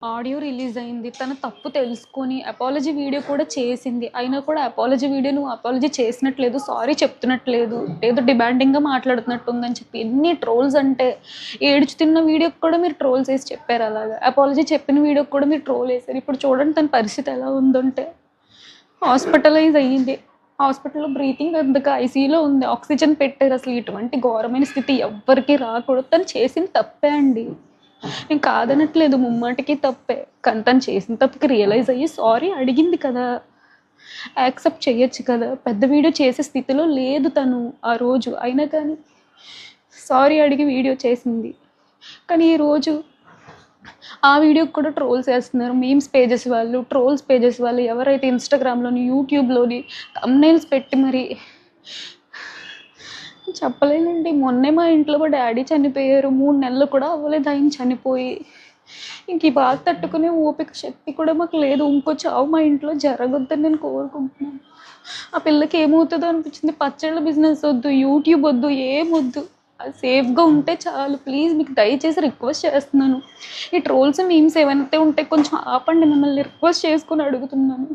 Audio release అయింది. తన తప్పు తెలుసుకొని అపాలజీ వీడియో కూడా చేసింది. అయినా కూడా అపాలజీ వీడియో నువ్వు అపాలజీ చేసినట్లేదు, సారీ చెప్తున్నట్లేదు, ఏదో డిమాండింగ్‌గా మాట్లాడుతున్నట్టుందని చెప్పి ఎన్ని ట్రోల్స్ అంటే, ఏడుచుతున్న వీడియోకి కూడా మీరు ట్రోల్స్ ఏసి చెప్పారు అలాగా. అపాలజీ చెప్పిన వీడియోకి కూడా మీరు ట్రోల్ ఏసారు. ఇప్పుడు చూడండి తన పరిస్థితి ఎలా ఉందంటే, హాస్పిటలైజ్ అయ్యింది. హాస్పిటల్‌లో బ్రీతింగ్ అందక ఐసీయూలో ఉంది. ఆక్సిజన్ పెట్టారు. అసలు ఇటువంటి ఘోరమైన స్థితి ఎవ్వరికీ రాకూడదు. తను చేసింది తప్పే అండి. నేను కాదనట్లేదు, ముమ్మాటికి తప్పే. కానీ తను చేసిన తప్పుకి రియలైజ్ అయ్యి సారీ అడిగింది కదా, యాక్సెప్ట్ చేయొచ్చు కదా. పెద్ద వీడియో చేసే స్థితిలో లేదు తను ఆ రోజు. అయినా కానీ సారీ అడిగి వీడియో చేసింది. కానీ ఈరోజు ఆ వీడియోకి కూడా ట్రోల్స్ వేస్తున్నారు. మీమ్స్ పేజెస్ వాళ్ళు, ట్రోల్స్ పేజెస్ వాళ్ళు, ఎవరైతే ఇన్స్టాగ్రామ్‌లోని, యూట్యూబ్‌లోని థంబ్‌నెయిల్స్ పెట్టి మరి చెప్పలేనండి. మొన్నే మా ఇంట్లో మా డ్యాడీ చనిపోయారు. 3 నెలలు కూడా అవ్వలేదు ఆయన చనిపోయి. ఇంక ఈ బాధ తట్టుకునే ఓపిక, శక్తి కూడా మాకు లేదు. ఇంకో చావు మా ఇంట్లో జరగొద్దని నేను కోరుకుంటున్నాను. ఆ పిల్లకి ఏమవుతుందో అనిపించింది. పచ్చళ్ళ బిజినెస్ వద్దు, యూట్యూబ్ వద్దు, ఏమొద్దు. అది సేఫ్‌గా ఉంటే చాలు. ప్లీజ్ మీకు దయచేసి రిక్వెస్ట్ చేస్తున్నాను. ఈ ట్రోల్స్, మీమ్స్ ఏవైతే ఉంటే కొంచెం ఆపండి. మిమ్మల్ని రిక్వెస్ట్ చేసుకొని అడుగుతున్నాను.